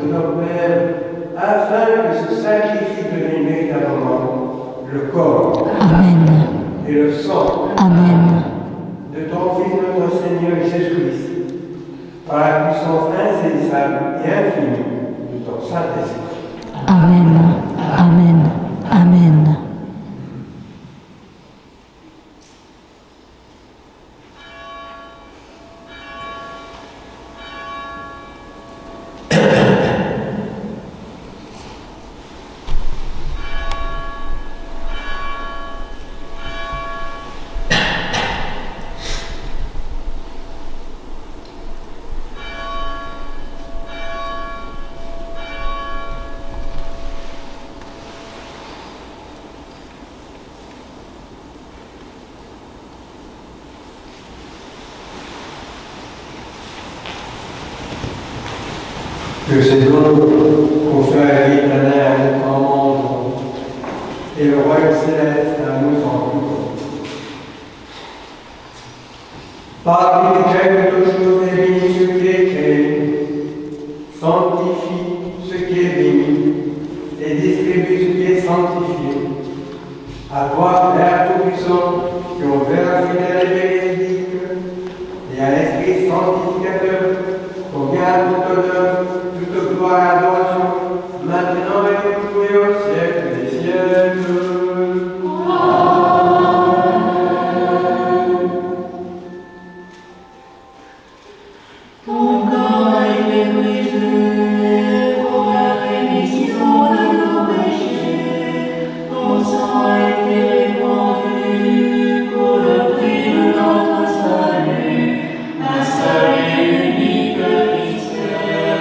de nos pères, afin que ce sacrifice devienne véritablement le corps Amen. et le sang Amen. de ton Fils notre Seigneur Jésus-Christ, par la puissance insaisissable et infinie de ton Saint-Esprit. Amen. Amen. Amen. Que ces dons confèrent la vie éternelle en mangeant, et le royaume céleste à nous en vivant. Par qui crée toutes choses et bénit ce qui est créé, sanctifie ce qui est béni, et distribue ce qui est sanctifié. À toi, Père Tout-Puissant, qui au Père fidèle et véridique, et à l'Esprit sanctificateur, convient toute honneur, toute gloire et adoration, maintenant et pour et au siècle des siècles. Ton corps a été brisé pour la rémission de nos péchés. Ton sang a été répandu pour le prix de notre salut. Un salut unique mystère.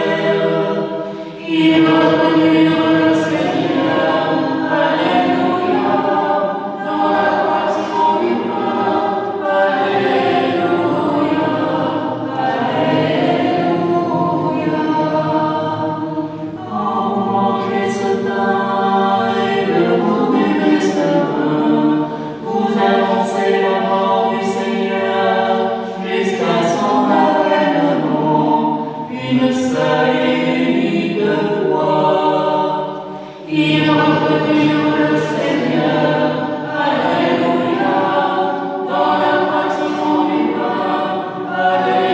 Il est revenu le Seigneur. Alléluia. Dans la fraction du pain. Alléluia. Mangez ce pain et le buvez ce vin. Vous annoncez la mort du Seigneur jusqu'à son avènement. Une seule et unique fois. Il est revenu le Seigneur. Alléluia. Dans la fraction du pain. Alléluia.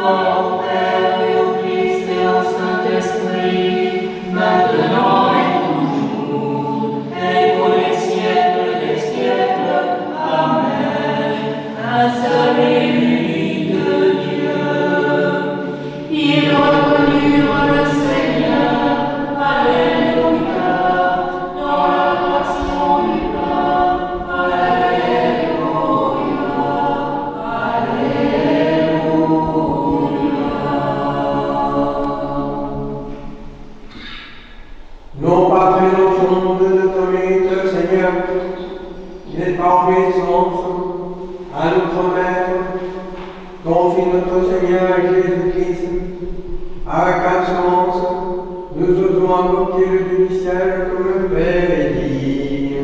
Au Père et au Fils et au Saint-Esprit, maintenant et toujours, et pour les siècles des siècles. Amen. Un seul et unique Dieu. Il est revenu le Seigneur. Alléluia. Dans la fraction du pain. Alléluia. Non pas que nous sommes de notre mérite, Seigneur, mais par obéissance à notre Maître, ton Fils notre Seigneur Jésus-Christ, avec assurance, nous osons invoquer le Dieu du ciel comme le Père et dire.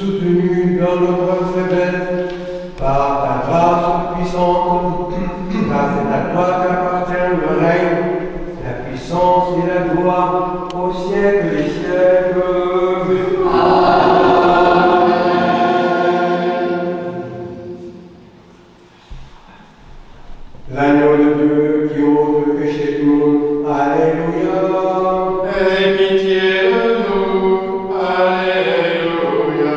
soutenu dans notre faiblesse, par ta grâce puissante, car c'est à toi qu'appartient le règne, la puissance et la gloire au siècle des siècles. L'agneau de Dieu qui ôte le péché du monde. Alléluia. Aie pitié de nous. Alléluia.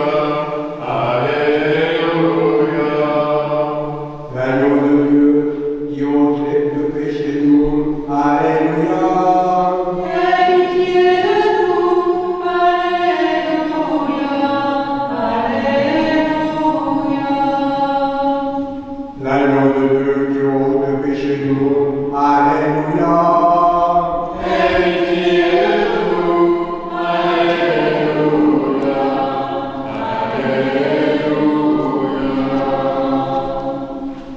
Alléluia. L'agneau de Dieu qui ôte le péché du monde. Alléluia. Aie pitié de nous. Alléluia. Alléluia. L'agneau de Dieu qui ôte le péché du monde. Alléluia.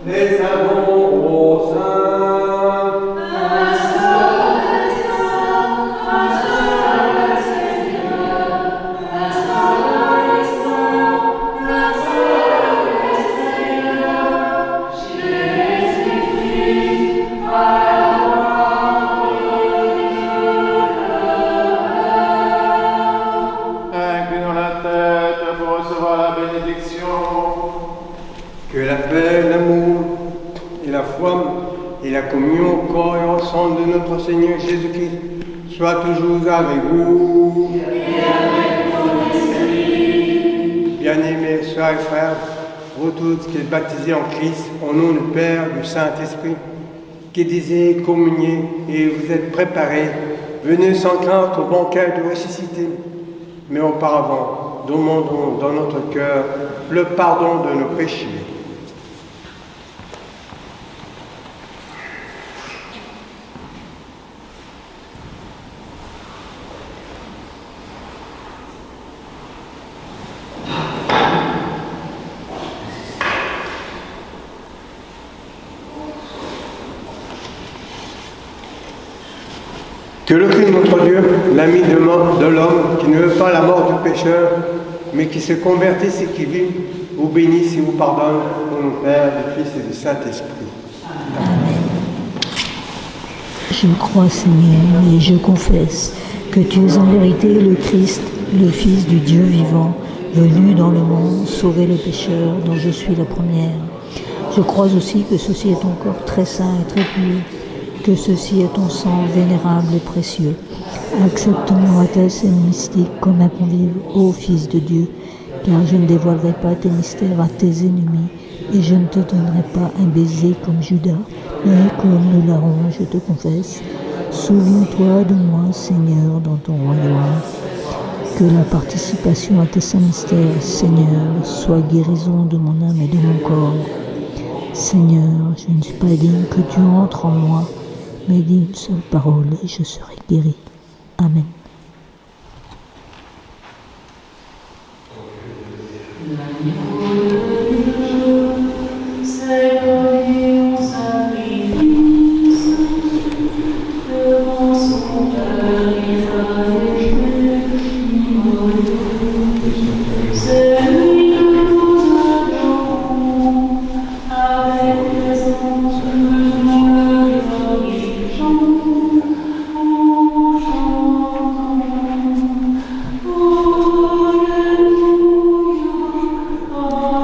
Les saints au saint. Inclinons la tête pour recevoir la bénédiction. Que la paix, l'amour et la foi et la communion au corps et au sang de notre Seigneur Jésus-Christ soient toujours avec vous. Bien-aimés sœurs et frères, vous tous qui êtes baptisés en Christ, au nom du Père, du Saint-Esprit, qui désirez communier et vous êtes préparés, venez sans crainte au banquet du ressuscité. Mais auparavant, demandons dans notre cœur le pardon de nos péchés. Que le Christ, notre Dieu, l'ami de l'homme, qui ne veut pas la mort du pécheur, mais qui se convertisse et qui vit, vous bénisse et vous pardonne, au nom du Père, du Fils et du Saint-Esprit. Je crois, Seigneur, et je confesse que tu es en vérité le Christ, le Fils du Dieu vivant, venu dans le monde sauver le pécheur dont je suis la première. Je crois aussi que ceci est ton corps très saint et très pur, que ceci est ton sang vénérable et précieux. Accepte-moi tes scènes mystiques comme un convive, ô Fils de Dieu, car je ne dévoilerai pas tes mystères à tes ennemis, et je ne te donnerai pas un baiser comme Judas, mais comme le larron, je te confesse. Souviens-toi de moi, Seigneur, dans ton royaume. Que la participation à tes saints mystères, Seigneur, soit guérison de mon âme et de mon corps. Seigneur, je ne suis pas digne que tu entres en moi, mais dis une seule parole et je serai guéri. Amen. Oh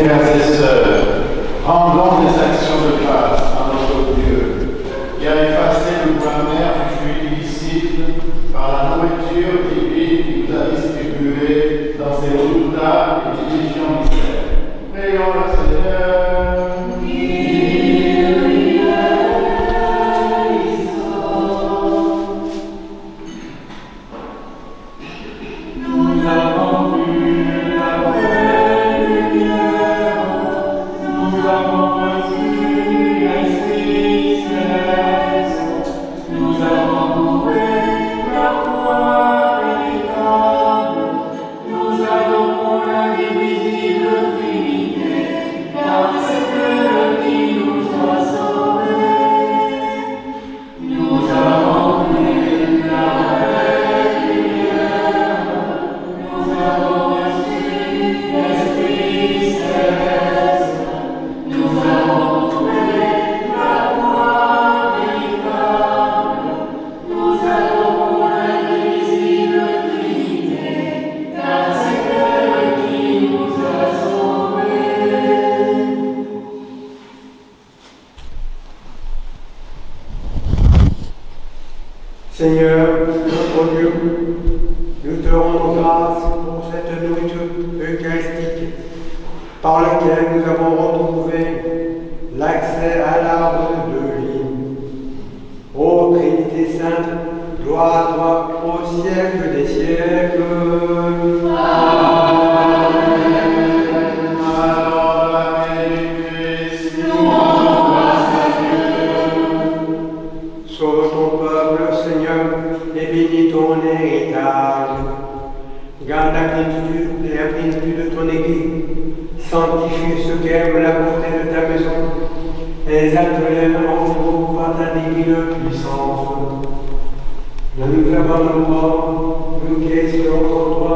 frères et sœurs, rendons des actions de grâce à notre Dieu, qui a effacé le poids amer du fruit illicite par la nourriture divine qu'il nous a distribuée dans ses redoutables et vivifiants mystères. Prions le Seigneur. Seigneur, notre Dieu, nous te rendons grâce pour cette nourriture eucharistique par laquelle nous avons retrouvé l'accès à l'arbre de vie. Ô Trinité Sainte, gloire à toi au siècle des siècles. Sauve ton peuple, Seigneur, et bénis ton héritage. Garde la plénitude et la plénitude de ton Église. Sanctifie ceux qui aiment la beauté de ta maison. Exalte-les en nouveau par ta divine puissance. Ne nous abandonne pas, nous qui espérons en toi.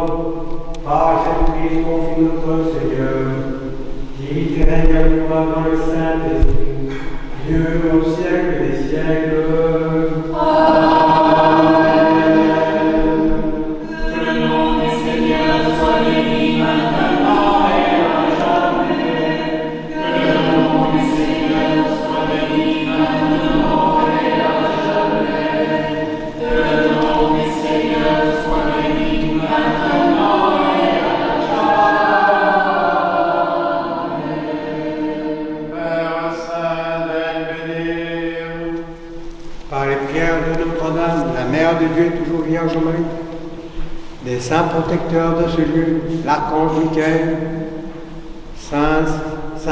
Par Jésus-Christ, confie notre Seigneur, qui vit et règne avec toi dans le Saint-Esprit, Dieu au siècle des siècles. De Dieu, toujours Vierge Marie, des saints protecteurs de ce lieu, l'archange Michael, Saint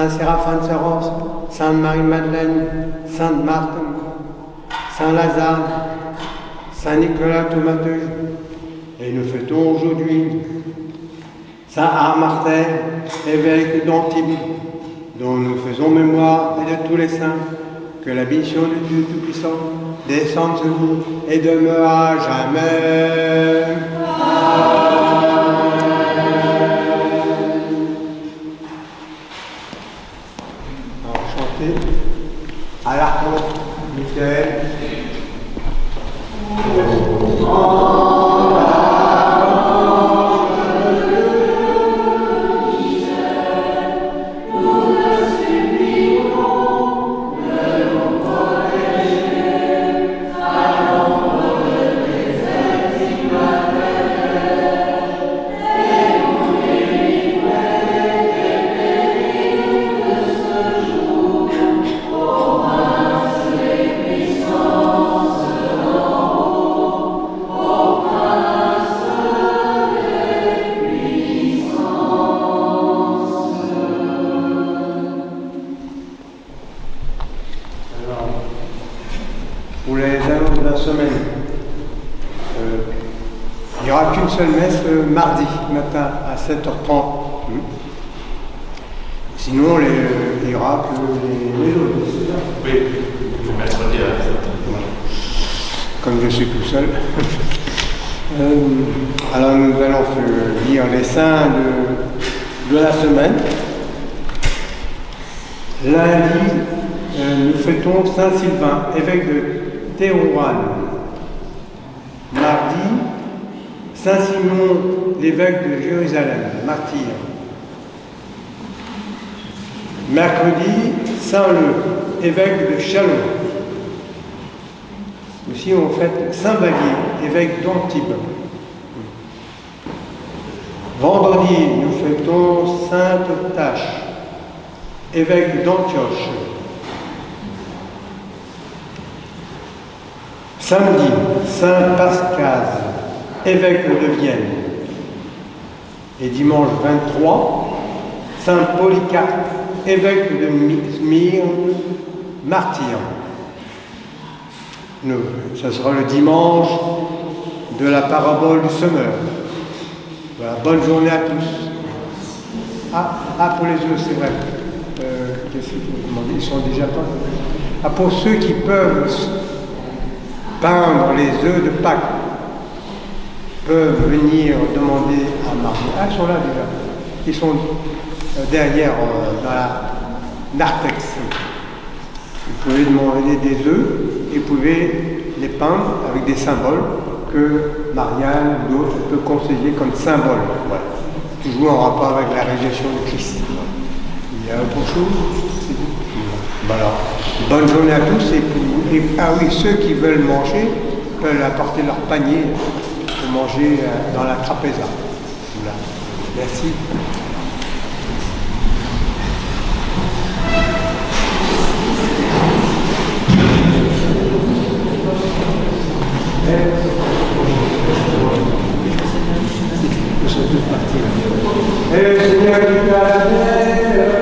Séraphin de Saros, Sainte Marie-Madeleine, Sainte Marthe, Saint Lazare, Saint Nicolas Thaumaturge, et nous fêtons aujourd'hui Saint Armartin, évêque d'Antibes, dont nous faisons mémoire, et de tous les saints, que la bénédiction de Dieu Tout-Puissant descende sur vous et demeure à jamais. Alors, chantez à l'archange Michael. Il n'y aura qu'une seule messe mardi matin à 7h30. Sinon, il n'y aura que les autres. Oui, le mercredi à 7h30. Comme je suis tout seul. Alors nous allons lire les saints de la semaine. Lundi, nous fêtons Saint Sylvain, évêque de Thérouanne. Mardi, Saint Simon, l'évêque de Jérusalem, martyr. Mercredi, Saint-Leu, évêque de Châlons. Aussi, on fête Saint-Vallier, évêque d'Antibes. Vendredi, nous fêtons Sainte Tache, évêque d'Antioche. Samedi, Saint Pascase, évêque de Vienne. Et dimanche 23, Saint Polycarpe, évêque de Smyrne, martyr. Ça sera le dimanche de la parabole du semeur. Voilà, bonne journée à tous. Pour les œufs, c'est vrai. Qu'est-ce qu'il faut demander? Ils sont déjà pas. Pour ceux qui peuvent peindre les œufs de Pâques, peuvent venir demander à Marie. Ils sont là déjà. Ils sont derrière dans la narthex. Vous pouvez demander des œufs et vous pouvez les peindre avec des symboles que Marianne ou d'autres peuvent conseiller comme symbole. Voilà. Toujours en rapport avec la résurrection de Christ. Il y a autre chose? Voilà. Bonne journée à tous. Et ceux qui veulent manger peuvent apporter leur panier pour manger dans la trapéza. Voilà. Merci. Ils sont tous partis là. Et le Seigneur qui t'a la terre,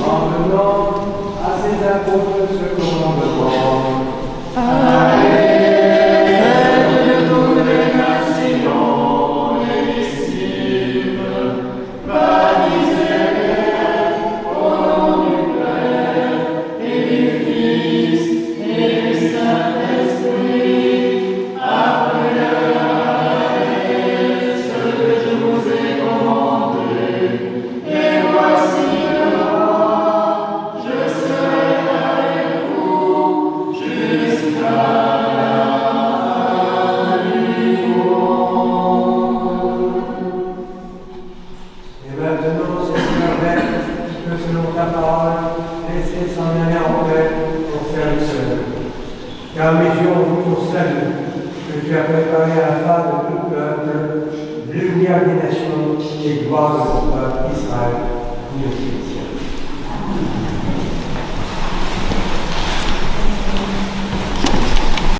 en venant à ses apôtres ce commandement. Allez, faites de toutes les nations les disciples, baptisez-les au nom du Père et du Fils et du Saint-Esprit. Car mesure-nous ton salut, que tu as préparé à la fin de tout peuple, lumière des nations et gloire de ton peuple Israël, nous chrétiens.